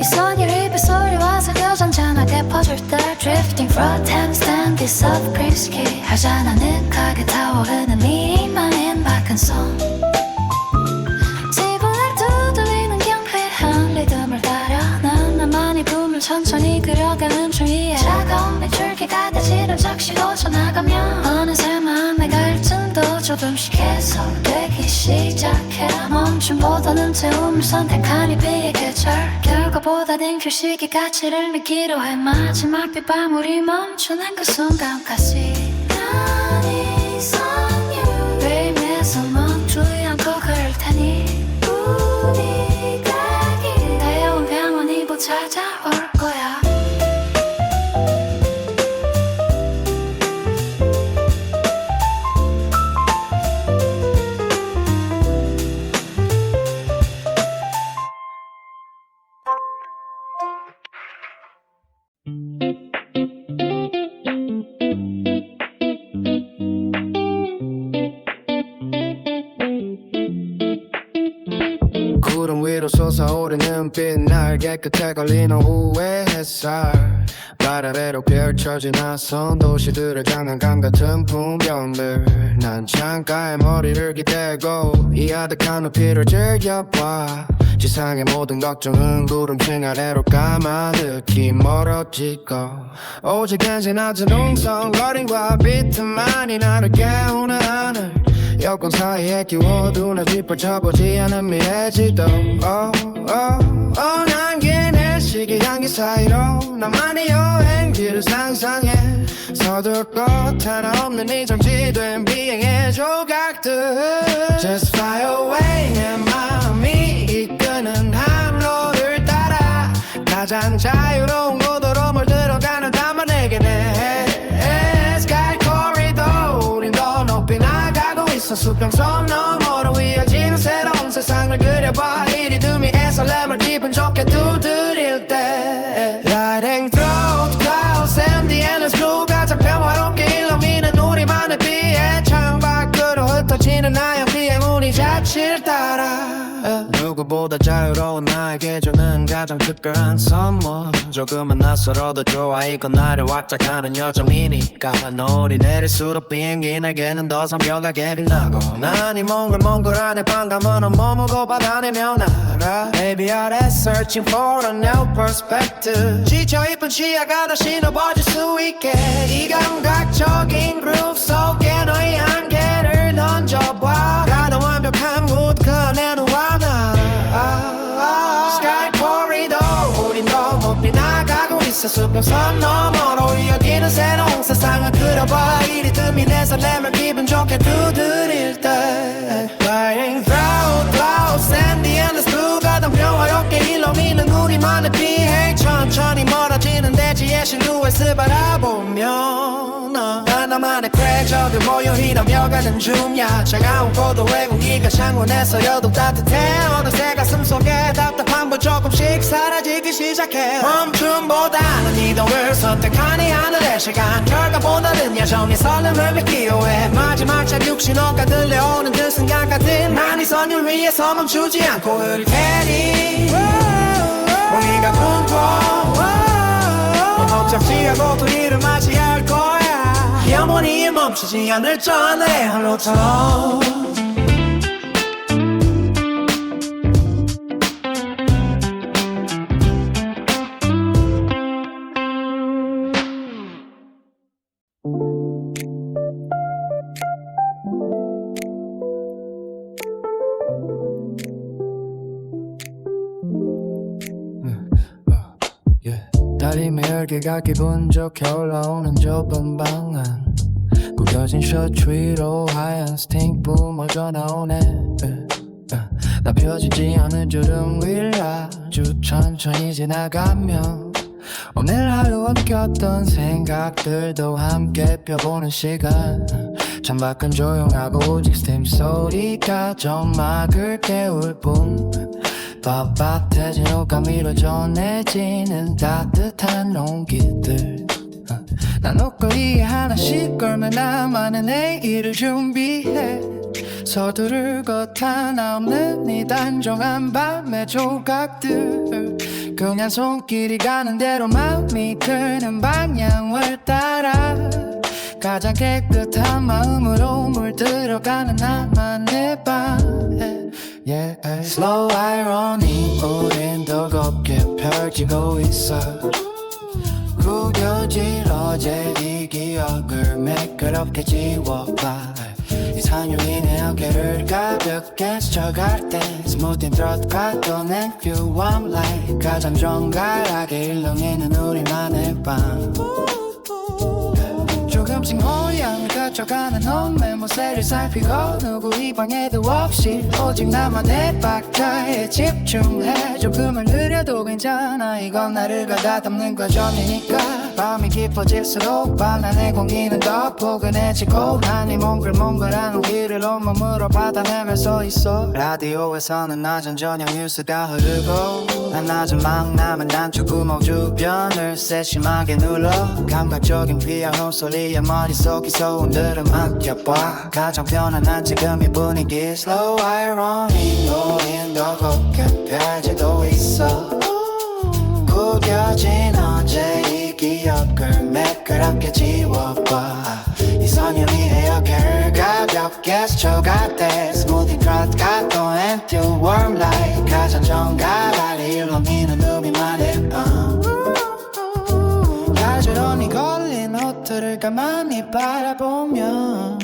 이 손이 립의 소리와 섞여 잔잔하게 퍼질 때 Drifting through Thames stand this of grace key 하얀 아늑하게 타오르는 미리만인 밝은 손 지붕을 두드리는 경쾌한 리듬을 따라 난 나만의 붐을 천천히 그려가는 주위에 차가운 매줄기가 다시를 적시고 전나가며 어느새 마음의 갈증도 조금씩 해소되기 시작해 멈춤보다는 태움을 선택한 이 비의 계절 결과보다는 휴식의 가치를 믿기로 해 마지막 빗방울이 멈추는 그 순간까지 난 이상해 베임에서 멈추지 않고 그럴 테니 우리가 기다려온 병원이 곧 찾아올 거야 구름 위로 솟아오르는 빛날 깨끗해 걸린 오후의 햇살 발 아래로 펼쳐진 낯선 도시들의 장난감 같은 풍경들 난 창가에 머리를 기대고 이 아득한 높이를 즐겨봐 지상의 모든 걱정은 구름층 아래로 감아득히 멀어지고 오직 한시 낮은 웅성거림과 비트만이 나를 깨우는 하늘 여권 사이에 끼워둔 아직 펼쳐보지 않은 미래 지도 난긴 시계 향기 사이로 나만의 여행지를 상상해 서둘 것 하나 없는 이 정지된 비행의 조각들 Just fly away 내 마음이 이끄는 항로를 따라 가장 자유로운 곳으로 물들어가는 담아내게네 Sky corridor 우린 더 높이 나가고 있어 수평선 너머로 이어지는 새로운 세상을 그려봐 이 리듬이 설렘을 기분 좋게 두드릴 때 Lighting through clouds and the endless blue 가장 평화롭게 일렁이는 우리만의 비의 창밖으로 흩어지는 하얀 비행운이 자취를 따라 누구보다 자유로운 나에게 주는 가장 특별한 선물 조금은 낯설어도 좋아 이건 나를 확장하는 여정이니까 노을이 내릴수록 비행기 내게는 더 선명하게 빛나고 난 이 몽글몽글한 해방감은 머무고 받아내며 날아 Baby I'm searching for a new perspective 지쳐 있던 시야가 다시 넓어질 수 있게 이 감각적인 groove 속에 너의 한계를 던져봐 가장 완벽한 곳 그 안에 너와 나 Sky corridor 마차 수평선 너머로 이어지는 새로운 세상을 그려봐 이리 뜸이 내 설렘을 기분 좋게 두드릴 때 Flying through clouds and the endless blue 가장 평화롭게 일렁이는 우리만의 비행 천천히 멀어지는 대지의 실루엣을 바라보며 하나만의 크랙 저들 모여 히라며가는 중야 차가운 고도의 공기가 창문에서 여도 따뜻해 어느새 가슴속에 답답함도 조금씩 사라지기 시작해 멈춤보다는 이동을 선택하니 하늘의 시간 결과보다는 여전히 설렘을 믿기로 해 마지막 착륙 신호가 들려오는 그 순간 같은 난 이 선율 위에서 멈추지 않고 흐를 테니 공기가 꿈꿔 목적지 하고 또 일을 맞이할 거야 영원히 멈추지 않을 저 하늘의 항로처럼 다리미 열기가 기분 좋게 올라오는 좁은 방안 구겨진 셔츠 위로 하얀 스팅 뿜어 전화오네 나 펴지지 않은 주름 위를 아주 천천히 지나가며 오늘 하루 엉켰던 생각들도 함께 펴보는 시간 창밖은 조용하고 오직 스팀 소리가 점막을 깨울 뿐 빳빳해진 옷감위로 전해지는 따뜻한 온기들 난 옷걸이에 하나씩 걸며 나만의 내일을 준비해 서두르고 하나 없는 이 단정한 밤의 조각들 그냥 손길이 가는 대로 마음이 드는 방향을 따라 가장 깨끗한 마음으로 물들어가는 나만의 밤 yeah. Slow irony 우린 더 곱게 펼치고 있어 구겨질 어제 이 기억을 매끄럽게 지워봐 이 산유이 내 어깨를 가볍게 스쳐갈 때 Smooth in throat 가둬낸 few warm light 가장 정갈하게 일렁이는 우리만의 밤 조금씩 모양을 갖춰가는 놈의 모세를 살피고 누구 이방에도 없이 오직 나만의 박자에 집중해 조금은 느려도 괜찮아 이건 나를 가다듬는 과정이니까 밤이 깊어질수록 방 안의 공기는 더 포근해지고 난이 몽글몽글한 길을 온몸으로 받아내며 서 있어 라디오에서는 낮은 저녁 뉴스가 흐르고 난 낮은 막 남은 단추구멍 주변을 세심하게 눌러 감각적인 피아노 소리에 머릿속이 소음들을 맡겨봐 가장 편안한 지금 이 분위기 Slow irony 우린 더 곱게 펼치고 있어 구겨진 어제 이 기억을 매끄럽게 지워봐 이 선율이 내 어깨를 가볍게 스쳐갈 때 Smoothie drop 가둬낸 few warm light 가장 정갈하게 일렁이는 우리만의 밤 가지런히 걸린 옷들을 가만히 바라보면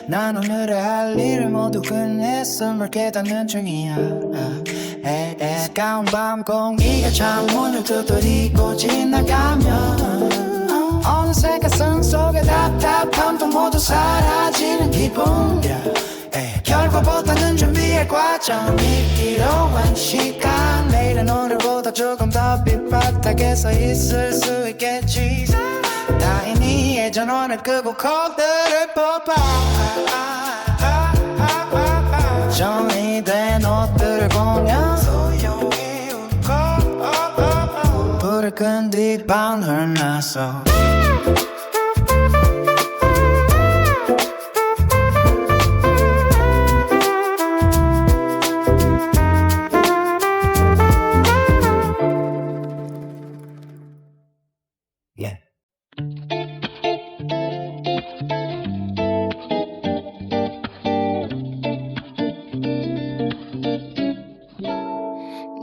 난 오늘의 할 일을 모두 끝냈어 물 깨닫는 중이야 가까운 밤 공기가 창문을 두드리고 지나가면 어느새 가슴 속의 답답함도 모두 사라지는 기분 결과보다는 준비할 과정이 필요한 시간 내일은 오늘보다 조금 더 빗바닥에 서 있을 수 있겠지 다행히 예전 오늘 끄고 코드를 뽑아 정리된 옷들을 보면 소용이 없고 불을 끈 뒤 방을 나서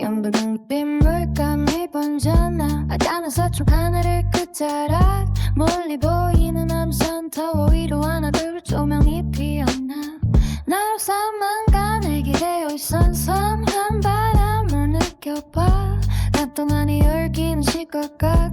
연분홍 빗물감이 번져나 아련한 서쪽 하늘을 끝자락 멀리 보이는 남산 타워 위로 하나 둘 조명이 피었나 나로 산만가 내 기대어 있던 선한 바람을 느껴봐 나 동안이 열기는 시각과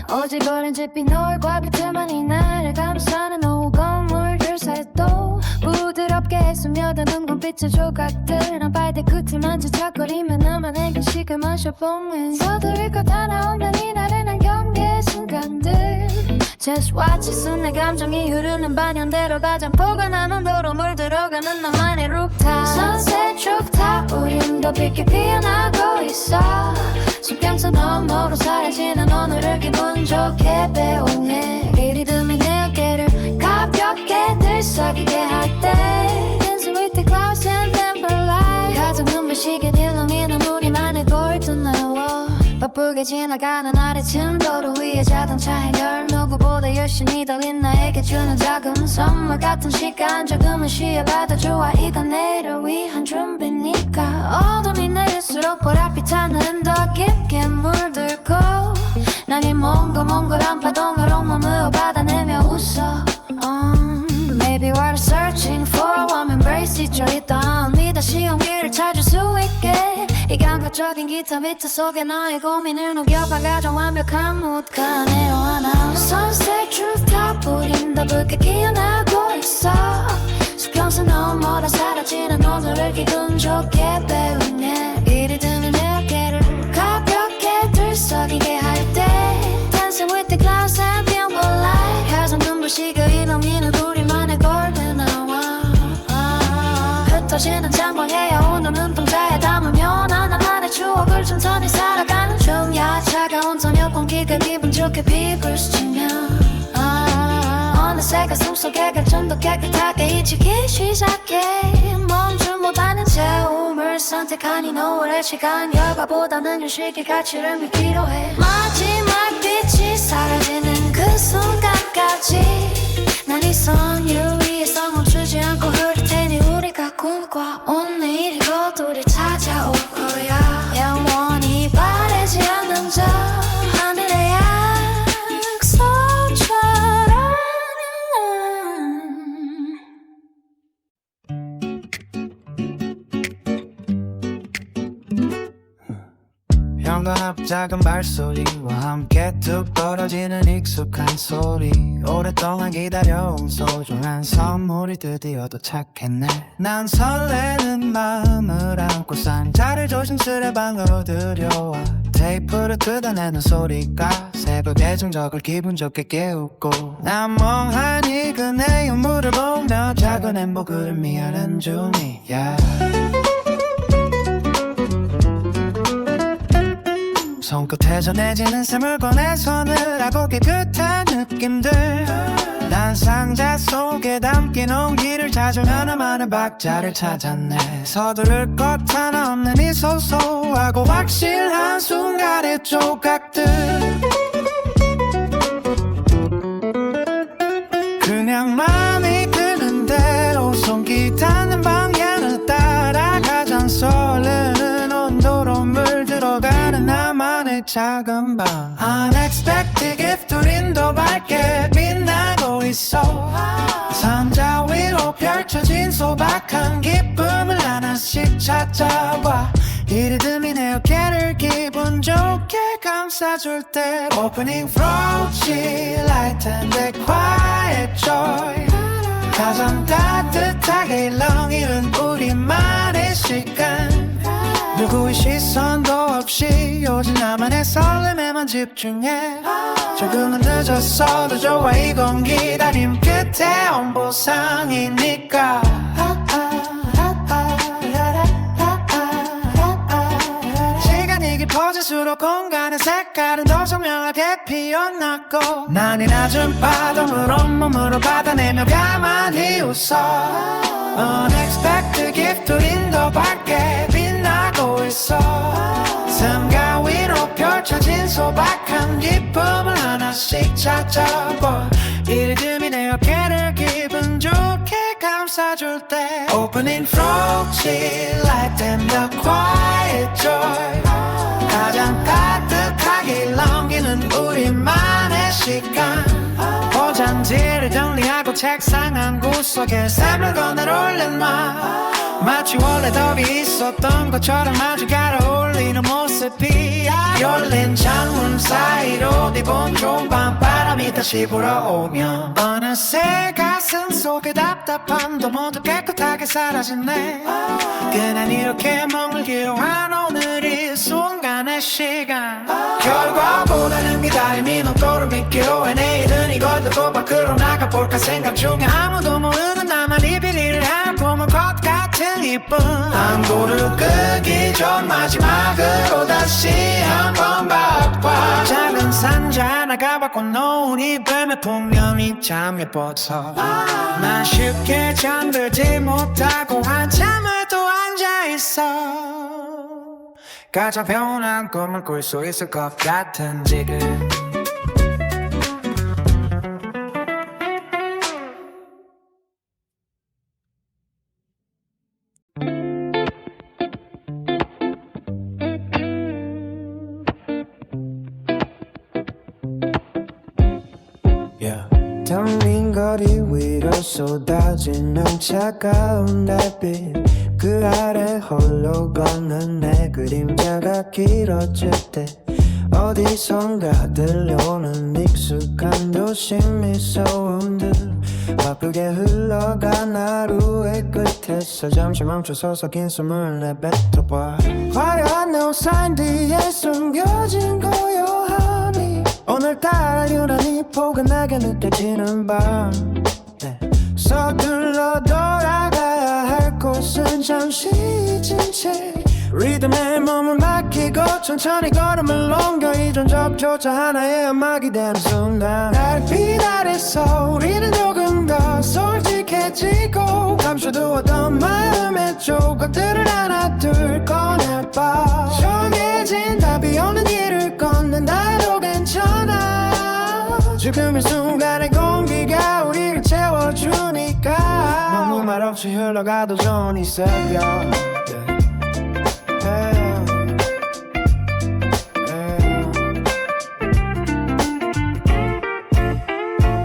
어지거린 잿빛 노을과 비트만이 나를 감싸는 오후 건물들 새도 부드럽게 스며드는 눈빛의 조각들 난 발대 끝을 만지작거리며 나만의 간식을 마셔보면 서두를 것 하나 없는 이 나른한 경계의 순간들 Just watch it 순내 감정이 흐르는 반영대로 가장 포근한 온도로 물들어가는 나만의 rooftop Sunset rooftop 우린 더 빛게 피어나고 있어 수평선 너머로 사라지는 오늘을 기분 좋게 배웅해 이 리듬이 내 어깨를 가볍게 들썩이게 할때 Dancing with the clouds and then for life 가장 눈부시게 일렁이는 우리만의 골든 hour 바쁘게 지나가는 아래층 도로 위에 자동차의 열 누구보다 열심히 달린 나에게 주는 작은 선물 같은 시간 조금은 쉬어봐도 좋아 이건 내일을 위한 준비니까 어둠이 내릴수록 보랏빛 하늘은 더 깊게 물들고 난 이 몽글몽글한 파동으로 몸을 받아내며 웃어 Maybe we're searching for a warm embrace 지쳐있던 네 다시 용기를 찾을 수 있게 이 감각적인 기타 비트 속에 너의 고민을 녹여봐 가장 완벽한 무드가 내려와나 Sunset rooftop 우린 더 붉게 기어나고 있어 수평선 너머로 사라지는 오늘을 기분 좋게 배우네 이 리듬이 내 어깨를 가볍게 들썩이게 할때 Dancing with the clouds and feel more light 가장 눈부시게 일렁이는 우리만의 golden hour 흩어지는 장광에 오는 눈동자에 담으며 나만의 추억을 천천히 살아가는 중이야 차가운 저녁 공기가 기분 좋게 피부를 스치며 어느새 가슴속에 갈증도 깨끗하게 잊히기 시작해 멈출 못하는 채움을 선택하니 노을의 시간 열과보다는 휴식의 가치를 믿기로 해 마지막 빛이 사라지는 그 순간까지 난 이 선율 위에서 멈추지 않고 흐를 테니 우리가 꿈꿔온 내일이 곧 우릴 찾아올 거야 영원히 바래지 않는 저 하늘의 약속처럼 현관앞 작은 발소리와 함께 뚝 떨어지는 익숙한 소리 오랫동안 기다려온 소중한 선물이 드디어 도착했네 난 설레는 마음을 안고 상자를 조심스레 방으로 들여와 테이프를 뜯어내는 소리가 새벽의 정적을 기분 좋게 깨우고 난 멍하니 그네 유물을 보며 작은 행복을 미하는 중이야 손끝에 전해지는 샘을 꺼내 손을 하고 깨끗한 느낌들 난 상자 속에 담긴 온기를 찾아 하나만의 박자를 찾았네 서두를 것 하나 없는 이 소소하고 확실한 순간의 조각들 그냥 마음이 드는 대로 손길 닿는 방향을 따라가자 설레는 온도로 물들어가는 나만의 작은 방 Unexpected gift 우린 더 밝게 빛나고 있어 상자 위로 펼쳐진 소박한 기쁨을 하나씩 찾아와 이 리듬이 내 어깨를 기분 좋게 감싸줄 때 Opening frosty light and the quiet joy 가장 따뜻하게 일렁이는 우리만의 시간 누구의 시선도 없이 오직 나만의 설렘에만 집중해 조금은 늦었어도 좋아 이건 기다림 끝에 온 보상이니까 시간이 깊어질수록 공간의 색깔은 더 선명하게 피어났고 난 이 낮은 파동을 온몸으로 받아내며 가만히 웃어 Unexpected gift 우린 더 밝게 빛나고 있어 삼가 위로 펼쳐진 소박한 기쁨을 하나씩 찾아봐 이 리듬이 내 어깨를 기분 좋게 감싸줄 때 Opening frosty light and the quiet joy 가장 따뜻하게 일렁이는 우리만의 시간 포장지를 정리하고 책상 한 구석에 샘을 꺼내 올려놔 마치 원래 덕이 있었던 것처럼 아주 잘 어울리는 모습이 열린 창문 사이로 뒤본 좋은 밤바람이 다시 불어오면 어느새 가슴 속에 답답함도 모두 깨끗하게 사라지네 그냥 이렇게 머물기로 한 오늘 이 순간의 시간 결과보다는 기다림이 눈도를 믿기로 해 내일은 이걸 두고 밖으로 나가볼까 생각 중에 아무도 모르는 나만이 비리를 하고 올 것 같은 이쁜 안구를 끄기 전 마지막으로 다시 한번 바꿔 작은 상자 하나 가방고 놓은 이 뱀의 풍경이 참 예뻐서 난 쉽게 잠들지 못하고 한참을 또 앉아있어 가장 편한 꿈을 꿀 수 있을 것 같은 지금 텅빈 거리 위로 쏟아지는 차가운 달빛 그 아래 홀로 걷는 내 그림자가 길어질 때 어디선가 들려오는 익숙한 도시 미소음들 바쁘게 흘러간 하루의 끝에서 잠시 멈춰서서 긴 숨을 내뱉어봐 화려한 네온사인 뒤에 숨겨진 고요함이 오늘따라 유난히 포근하게 느껴지는 밤 서둘러 돌아가야 할 곳은 잠시 잊은 채 리듬에 몸을 맡기고 천천히 걸음을 옮겨 이전 접조차 하나의 음악이 되는 순간 달빛 아래서 우리는 조금 더 솔직해지고 감춰두었던 마음의 조각들을 하나 둘 꺼내봐 정해진 답이 없는 길을 걷는다도 괜찮아 지금 이 순간의 공기가 우리를 채워주니까 너무 말없이 흘러가도 좋은 이 새벽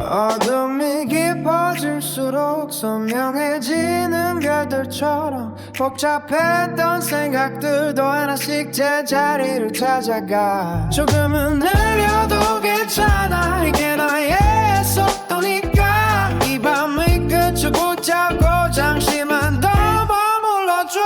어둠이 깊어질수록 선명해지는 별들처럼 복잡했던 생각들도 하나씩 제자리를 찾아가 조금은 느려도 괜찮아 이게 나의 속도니까 이 밤의 끝을 붙잡고 잠시만 더 머물러줘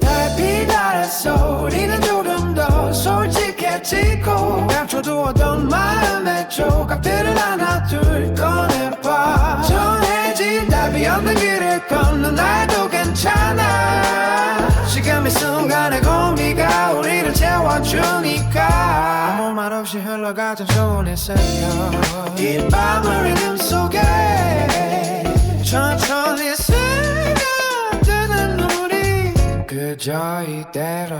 달빛 아래서 우리는 조금 더 솔직해지고 감춰두었던 마음의 조각들을 하나 둘 꺼내봐 정해진 답이 없는 길을 걷는 날도 괜찮아 지금 이 순간의 공기가 우리를 채워주니까 아무 말 없이 흘러가던 좋은 새벽 이 밤을 리듬 속에 천천히 스며드는 우리 그저 이대로